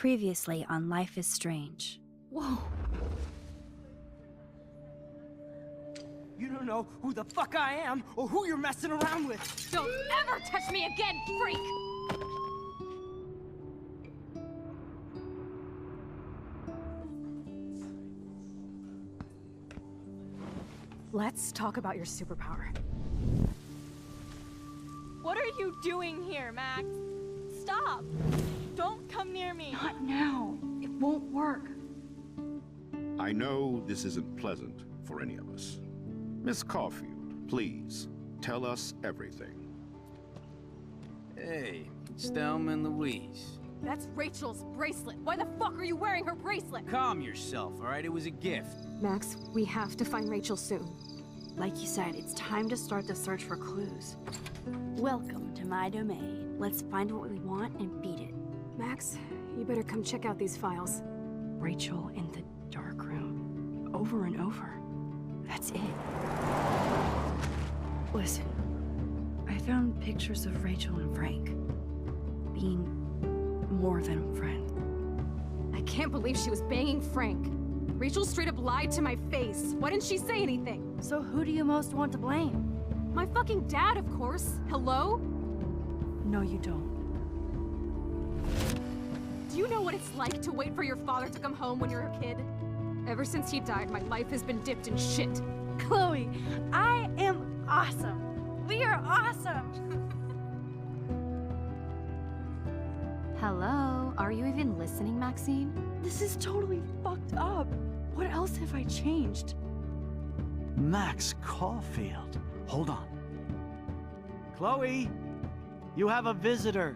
Previously on Life is Strange. Whoa. You don't know who the fuck I am or who you're messing around with. Don't ever touch me again, freak! Let's talk about your superpower. What are you doing here, Max? Stop! Don't come near me! Not now. It won't work. I know this isn't pleasant for any of us. Miss Caulfield, please, tell us everything. Hey, it's Thelma and Louise. That's Rachel's bracelet. Why the fuck are you wearing her bracelet? Calm yourself, all right? It was a gift. Max, we have to find Rachel soon. Like you said, it's time to start the search for clues. Welcome to my domain. Let's find what we want and beat it. Max, you better come check out these files. Rachel in the dark room. Over and over. That's it. Listen, I found pictures of Rachel and Frank being more than a friend. I can't believe she was banging Frank. Rachel straight up lied to my face. Why didn't she say anything? So who do you most want to blame? My fucking dad, of course. Hello? No, you don't. Do you know what it's like to wait for your father to come home when you're a kid? Ever since he died, my life has been dipped in shit. Chloe, I am awesome! We are awesome! Hello? Are you even listening, Maxine? This is totally fucked up. What else have I changed? Max Caulfield. Hold on. Chloe, you have a visitor.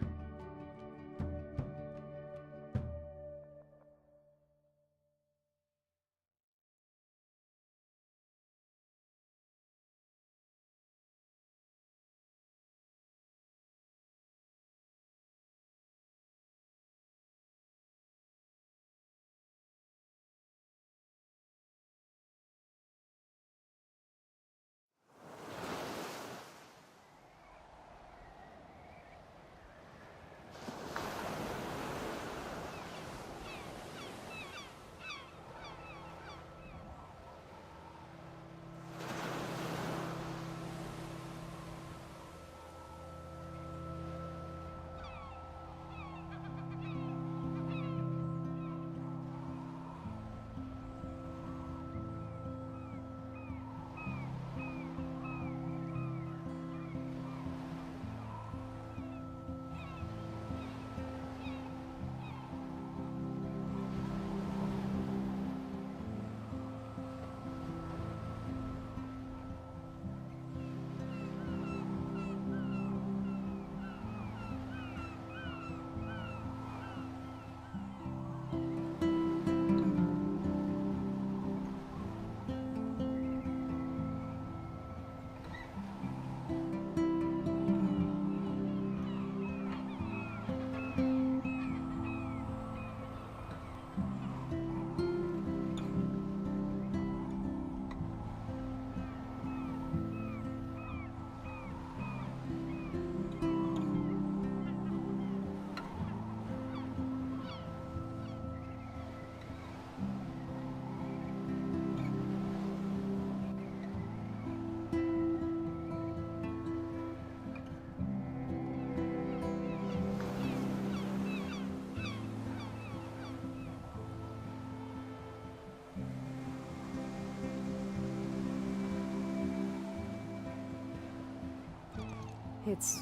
It's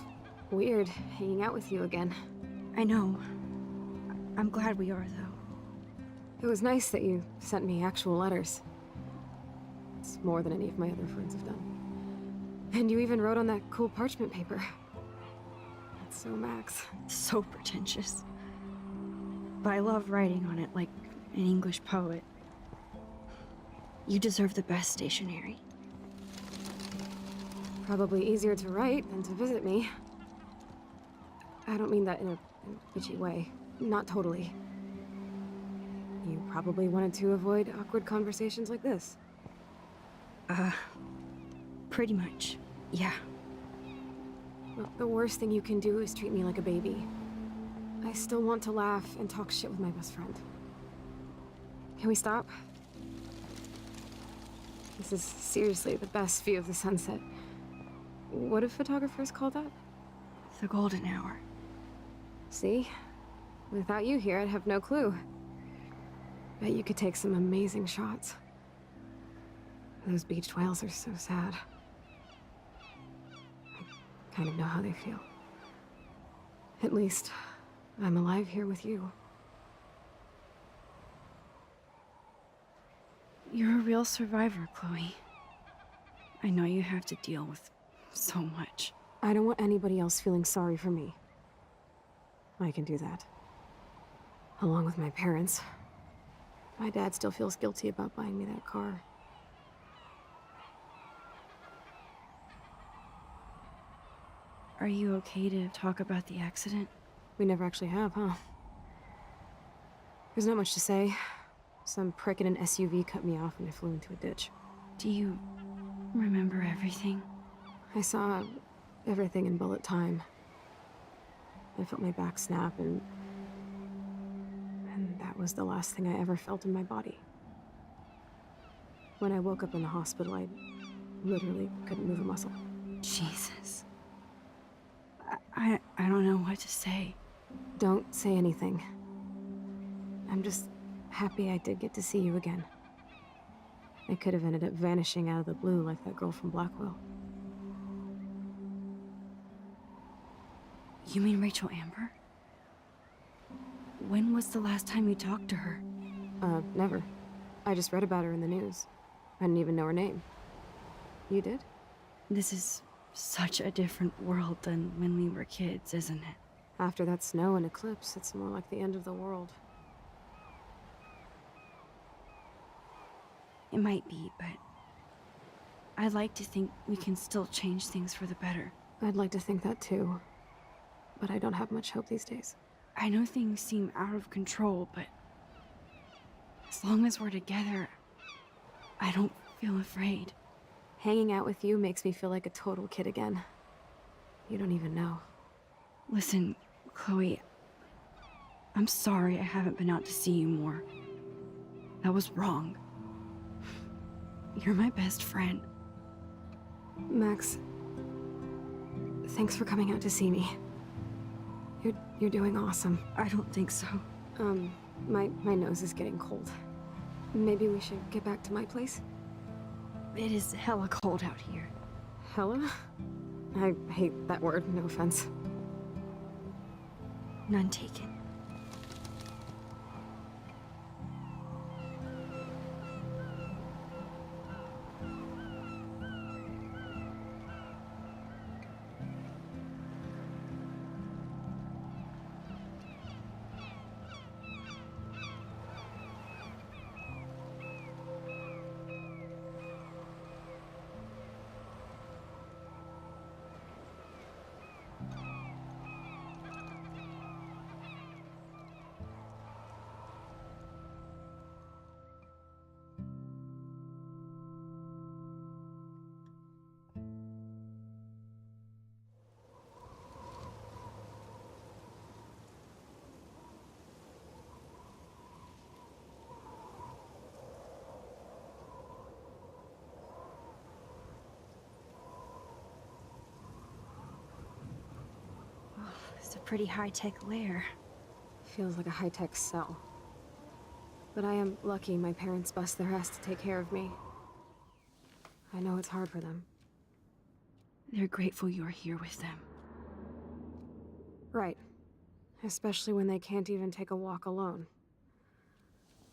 weird hanging out with you again. I know. I'm glad we are, though. It was nice that you sent me actual letters. It's more than any of my other friends have done. And you even wrote on that cool parchment paper. That's so Max. So pretentious. But I love writing on it like an English poet. You deserve the best stationery. Probably easier to write than to visit me. I don't mean that in a bitchy way. Not totally. You probably wanted to avoid awkward conversations like this. Pretty much, yeah. Look, the worst thing you can do is treat me like a baby. I still want to laugh and talk shit with my best friend. Can we stop? This is seriously the best view of the sunset. What do photographers call that? The golden hour. See? Without you here, I'd have no clue. Bet you could take some amazing shots. Those beached whales are so sad. I kind of know how they feel. At least, I'm alive here with you. You're a real survivor, Chloe. I know you have to deal with so much. I don't want anybody else feeling sorry for me. I can do that. Along with my parents. My dad still feels guilty about buying me that car. Are you okay to talk about the accident? We never actually have, huh? There's not much to say. Some prick in an SUV cut me off and I flew into a ditch. Do you remember everything? I saw everything in bullet time. I felt my back snap and that was the last thing I ever felt in my body. When I woke up in the hospital, I literally couldn't move a muscle. Jesus. I don't know what to say. Don't say anything. I'm just happy I did get to see you again. I could have ended up vanishing out of the blue like that girl from Blackwell. You mean Rachel Amber? When was the last time you talked to her? Never. I just read about her in the news. I didn't even know her name. You did? This is such a different world than when we were kids, isn't it? After that snow and eclipse, it's more like the end of the world. It might be, but I'd like to think we can still change things for the better. I'd like to think that too. But I don't have much hope these days. I know things seem out of control, but as long as we're together, I don't feel afraid. Hanging out with you makes me feel like a total kid again. You don't even know. Listen, Chloe, I'm sorry I haven't been out to see you more. That was wrong. You're my best friend. Max, thanks for coming out to see me. You're doing awesome. I don't think so. My nose is getting cold. Maybe we should get back to my place? It is hella cold out here. Hella? I hate that word, no offense. None taken. It's a pretty high-tech lair. Feels like a high-tech cell. But I am lucky my parents bust their ass to take care of me. I know it's hard for them. They're grateful you're here with them. Right. Especially when they can't even take a walk alone.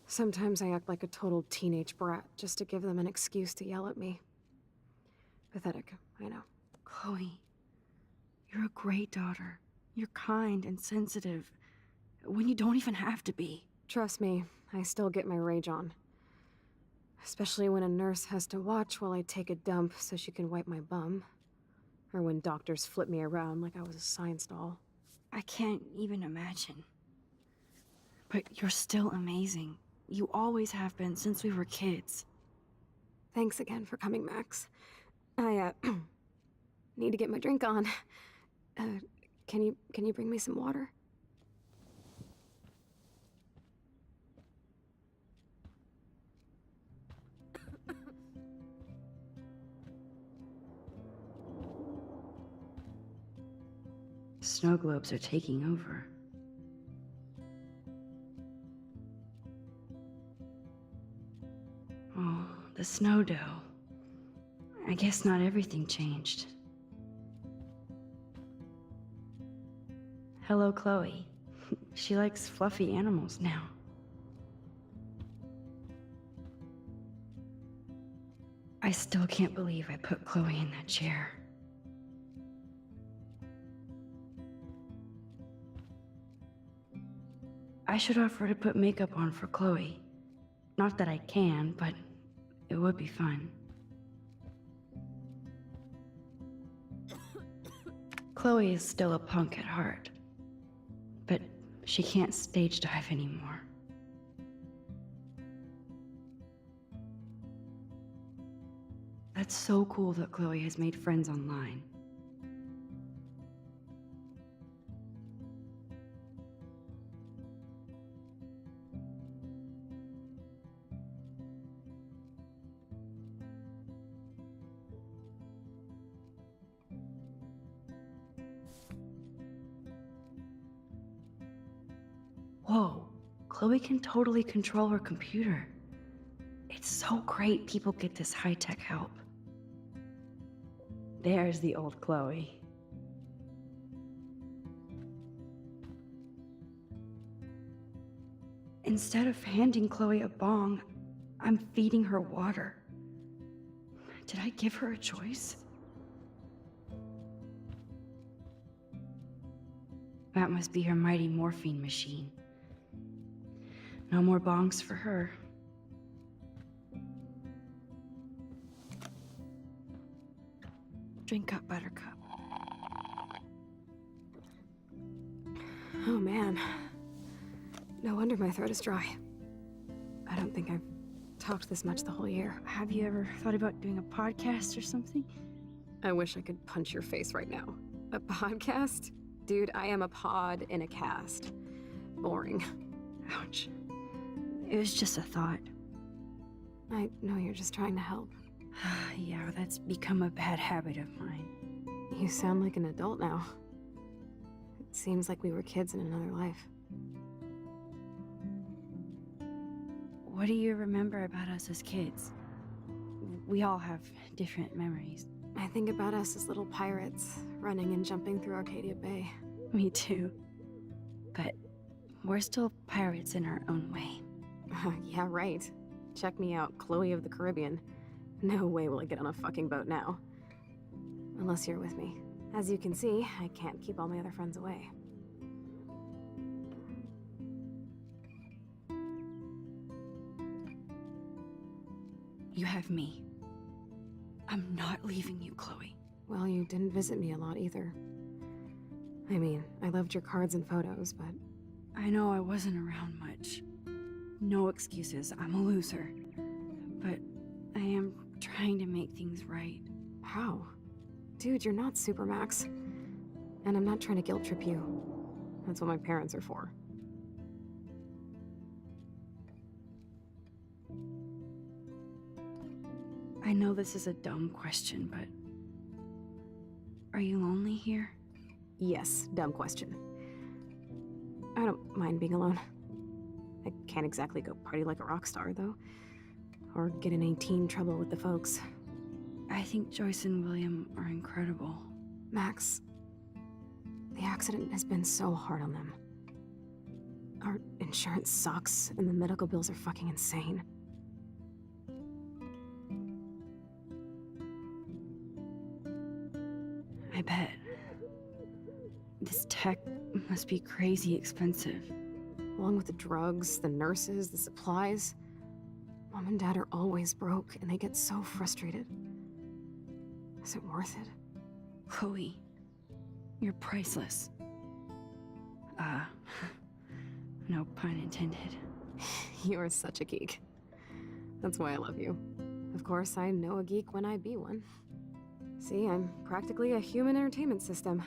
Sometimes I act like a total teenage brat just to give them an excuse to yell at me. Pathetic, I know. Chloe, you're a great daughter. You're kind and sensitive, when you don't even have to be. Trust me, I still get my rage on. Especially when a nurse has to watch while I take a dump so she can wipe my bum. Or when doctors flip me around like I was a science doll. I can't even imagine. But you're still amazing. You always have been since we were kids. Thanks again for coming, Max. I, need to get my drink on. Can you bring me some water? Snow globes are taking over. Oh, the snow dough. I guess not everything changed. Hello, Chloe. She likes fluffy animals now. I still can't believe I put Chloe in that chair. I should offer to put makeup on for Chloe. Not that I can, but it would be fun. Chloe is still a punk at heart, but she can't stage dive anymore. That's so cool that Chloe has made friends online. Whoa, Chloe can totally control her computer. It's so great people get this high-tech help. There's the old Chloe. Instead of handing Chloe a bong, I'm feeding her water. Did I give her a choice? That must be her mighty morphine machine. No more bongs for her. Drink up, Buttercup. Oh man. No wonder my throat is dry. I don't think I've talked this much the whole year. Have you ever thought about doing a podcast or something? I wish I could punch your face right now. A podcast? Dude, I am a pod in a cast. Boring. Ouch. It was just a thought. I know you're just trying to help. Yeah, that's become a bad habit of mine. You sound like an adult now. It seems like we were kids in another life. What do you remember about us as kids? We all have different memories. I think about us as little pirates, running and jumping through Arcadia Bay. Me too. But we're still pirates in our own way. Yeah, right. Check me out, Chloe of the Caribbean. No way will I get on a fucking boat now. Unless you're with me. As you can see, I can't keep all my other friends away. You have me. I'm not leaving you, Chloe. Well, you didn't visit me a lot either. I mean, I loved your cards and photos, but... I know I wasn't around much. No excuses, I'm a loser. But I am trying to make things right. How? Dude, you're not Supermax. And I'm not trying to guilt trip you. That's what my parents are for. I know this is a dumb question, but... Are you lonely here? Yes, dumb question. I don't mind being alone. I can't exactly go party like a rock star, though. Or get in any teen trouble with the folks. I think Joyce and William are incredible. Max, the accident has been so hard on them. Our insurance sucks, and the medical bills are fucking insane. I bet. This tech must be crazy expensive. Along with the drugs, the nurses, the supplies. Mom and Dad are always broke, and they get so frustrated. Is it worth it? Chloe, you're priceless. No pun intended. You are such a geek. That's why I love you. Of course, I know a geek when I be one. See, I'm practically a human entertainment system.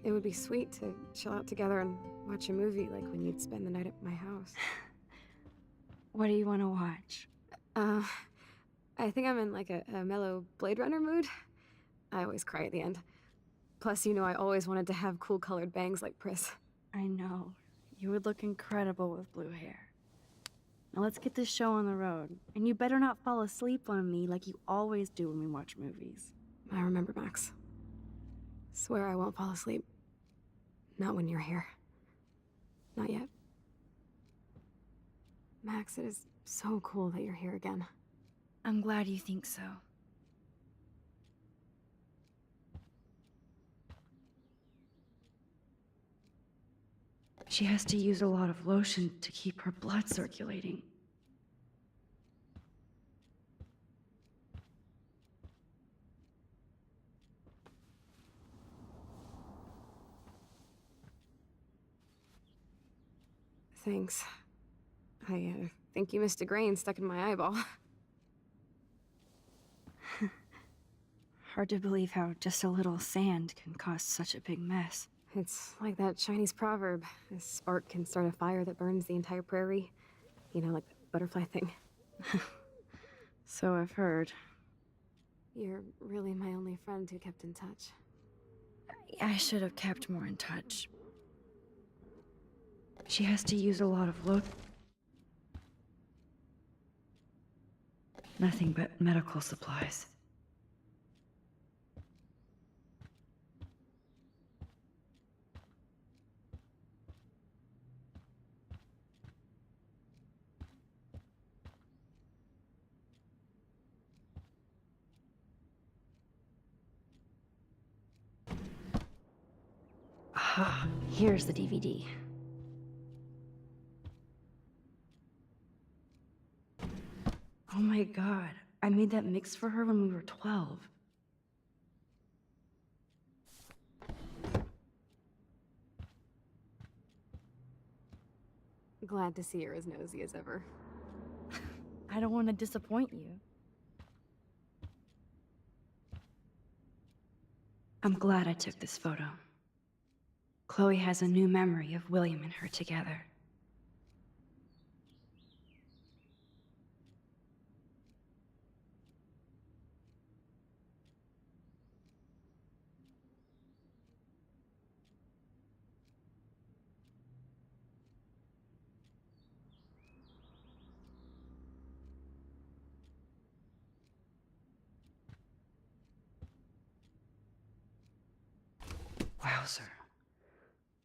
It would be sweet to chill out together and watch a movie like when you'd spend the night at my house. What do you want to watch? I think I'm in like a mellow Blade Runner mood. I always cry at the end. Plus, you know I always wanted to have cool colored bangs like Pris. I know. You would look incredible with blue hair. Now let's get this show on the road. And you better not fall asleep on me like you always do when we watch movies. I remember, Max. Swear I won't fall asleep. Not when you're here. Not yet. Max, it is so cool that you're here again. I'm glad you think so. She has to use a lot of lotion to keep her blood circulating. Thanks. I think you missed a grain stuck in my eyeball. Hard to believe how just a little sand can cause such a big mess. It's like that Chinese proverb. A spark can start a fire that burns the entire prairie. You know, like the butterfly thing. So I've heard. You're really my only friend who kept in touch. I should have kept more in touch. She has to use a lot of nothing but medical supplies. Ah, here's the DVD. Oh my god, I made that mix for her when we were 12. Glad to see you're as nosy as ever. I don't want to disappoint you. I'm glad I took this photo. Chloe has a new memory of William and her together. Wowzer.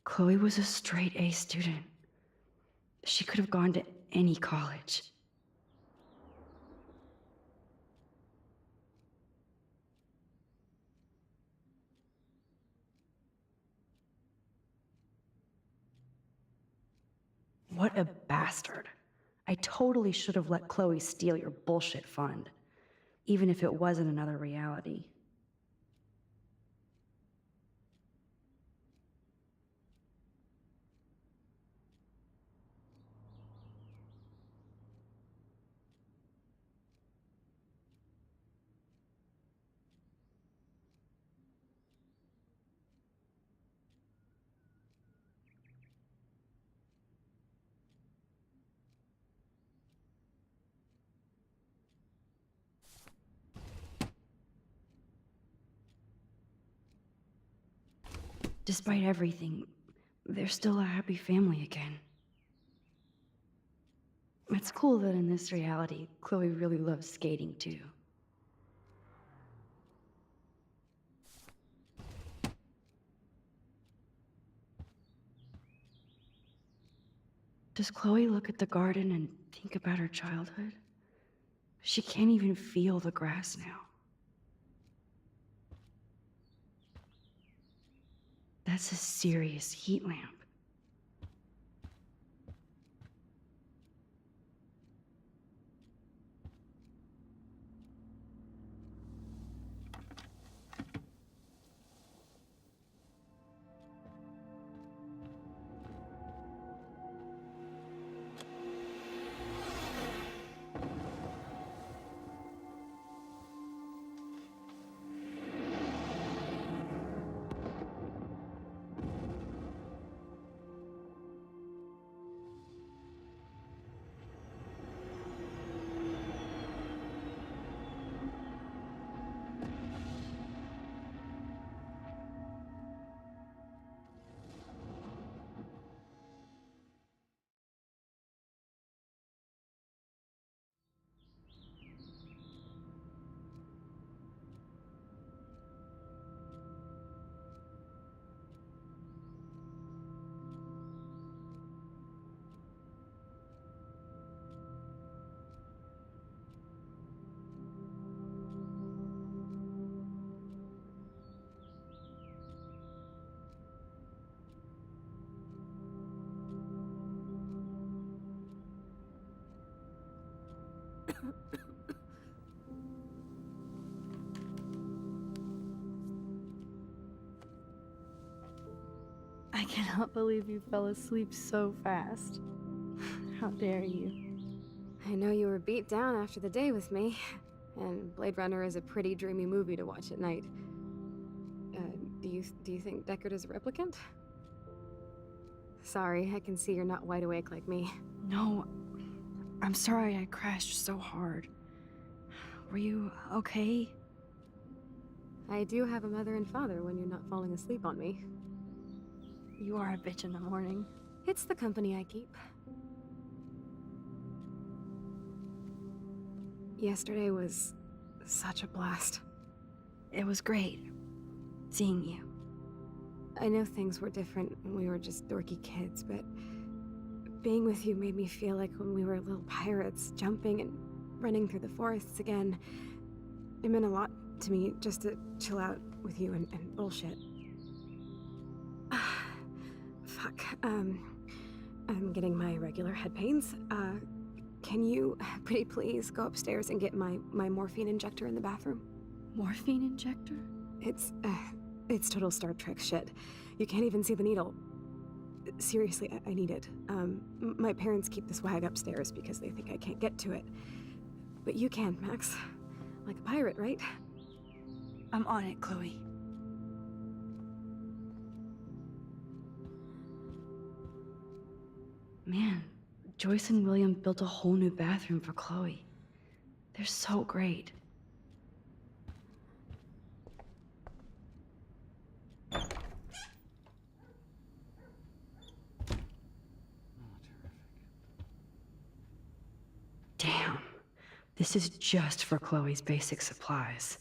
Chloe was a straight A student. She could have gone to any college. What a bastard. I totally should have let Chloe steal your bullshit fund, even if it wasn't another reality. Despite everything, they're still a happy family again. It's cool that in this reality, Chloe really loves skating too. Does Chloe look at the garden and think about her childhood? She can't even feel the grass now. That's a serious heat lamp. I cannot believe you fell asleep so fast. How dare you? I know you were beat down after the day with me, and Blade Runner is a pretty dreamy movie to watch at night. Do you think Deckard is a replicant? Sorry, I can see you're not wide awake like me. No, I'm sorry I crashed so hard. Were you okay? I do have a mother and father when you're not falling asleep on me. You are a bitch in the morning. It's the company I keep. Yesterday was such a blast. It was great seeing you. I know things were different when we were just dorky kids, but being with you made me feel like when we were little pirates, jumping and running through the forests again. It meant a lot to me just to chill out with you and bullshit. Fuck, I'm getting my regular head pains. Can you, pretty please, go upstairs and get my morphine injector in the bathroom? Morphine injector? It's total Star Trek shit. You can't even see the needle. Seriously, I need it. My parents keep this wag upstairs because they think I can't get to it. But you can, Max. Like a pirate, right? I'm on it, Chloe. Man, Joyce and William built a whole new bathroom for Chloe. They're so great. Damn, this is just for Chloe's basic supplies.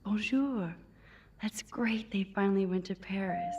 Bonjour. That's great they finally went to Paris.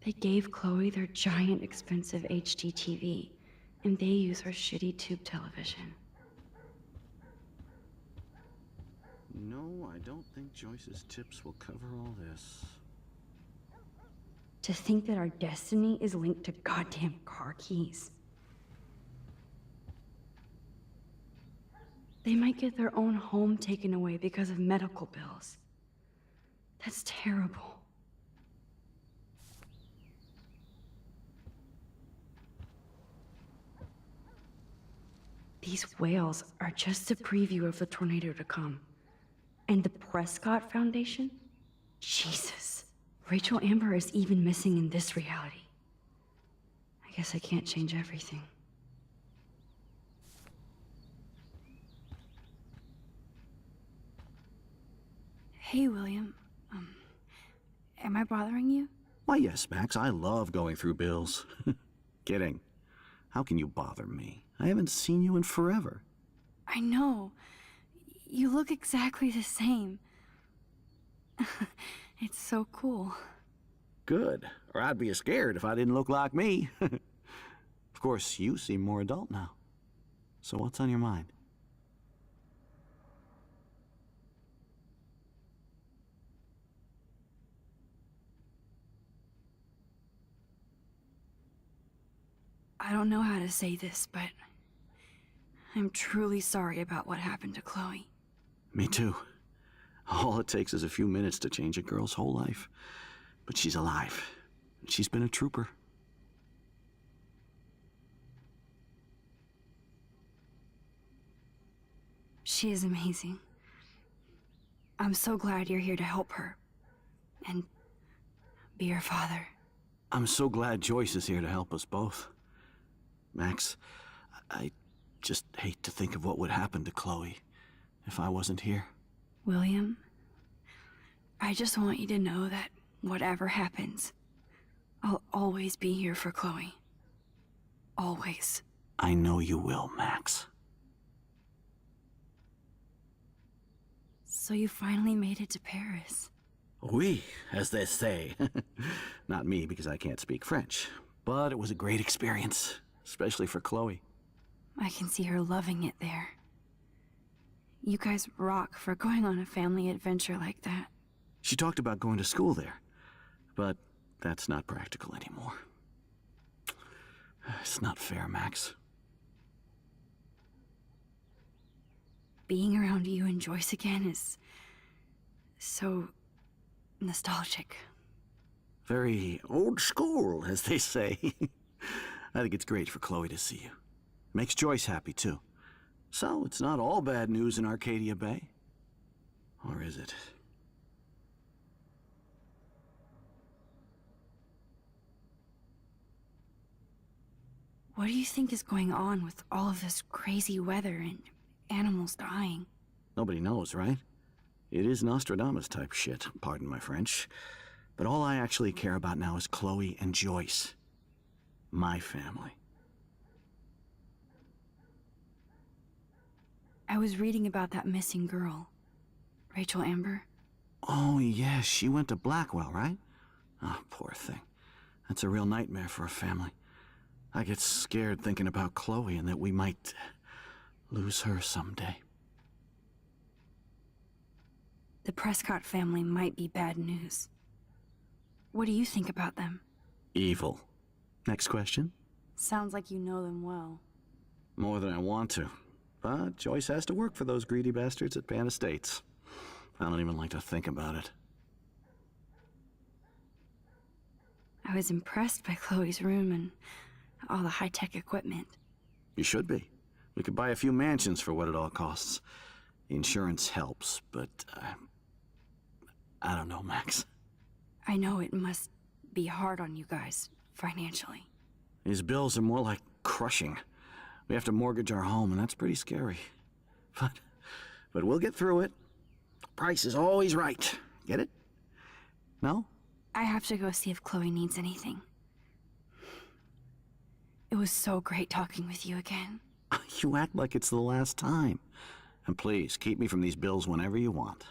They gave Chloe their giant, expensive HD TV, and they use her shitty tube television. No, I don't think Joyce's tips will cover all this. To think that our destiny is linked to goddamn car keys. They might get their own home taken away because of medical bills. That's terrible. These whales are just a preview of the tornado to come. And the Prescott Foundation? Jesus. Rachel Amber is even missing in this reality. I guess I can't change everything. Hey, William. Am I bothering you? Why, yes, Max. I love going through bills. Kidding. How can you bother me? I haven't seen you in forever. I know. You look exactly the same. It's so cool. Good. Or I'd be scared if I didn't look like me. Of course, you seem more adult now. So what's on your mind? I don't know how to say this, but I'm truly sorry about what happened to Chloe. Me too. All it takes is a few minutes to change a girl's whole life. But she's alive. She's been a trooper. She is amazing. I'm so glad you're here to help her. And be her father. I'm so glad Joyce is here to help us both. Max, I just hate to think of what would happen to Chloe if I wasn't here. William, I just want you to know that whatever happens, I'll always be here for Chloe. Always. I know you will, Max. So you finally made it to Paris. Oui, as they say. Not me, because I can't speak French. But it was a great experience, especially for Chloe. I can see her loving it there. You guys rock for going on a family adventure like that. She talked about going to school there, but that's not practical anymore. It's not fair, Max. Being around you and Joyce again is so nostalgic. Very old school, as they say. I think it's great for Chloe to see you. Makes Joyce happy, too. So, it's not all bad news in Arcadia Bay. Or is it? What do you think is going on with all of this crazy weather and animals dying? Nobody knows, right? It is Nostradamus-type shit, pardon my French. But all I actually care about now is Chloe and Joyce. My family. I was reading about that missing girl, Rachel Amber. Oh, yeah, she went to Blackwell, right? Oh, poor thing. That's a real nightmare for a family. I get scared thinking about Chloe and that we might lose her someday. The Prescott family might be bad news. What do you think about them? Evil. Next question? Sounds like you know them well. More than I want to. But Joyce has to work for those greedy bastards at Pan Estates. I don't even like to think about it. I was impressed by Chloe's room and all the high-tech equipment. You should be. We could buy a few mansions for what it all costs. Insurance helps, but I don't know, Max. I know it must be hard on you guys, financially. These bills are more like crushing. We have to mortgage our home, and that's pretty scary. But we'll get through it. Price is always right. Get it? No? I have to go see if Chloe needs anything. It was so great talking with you again. You act like it's the last time. And please, keep me from these bills whenever you want.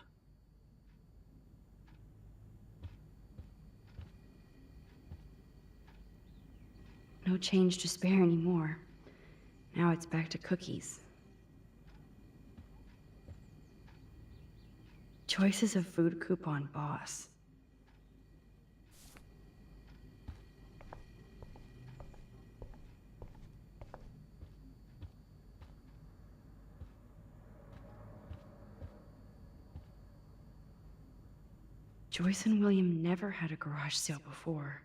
No change to spare anymore. Now it's back to cookies. Choices of food coupon boss. Joyce and William never had a garage sale before.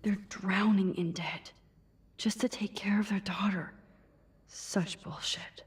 They're drowning in debt just to take care of their daughter. Such bullshit.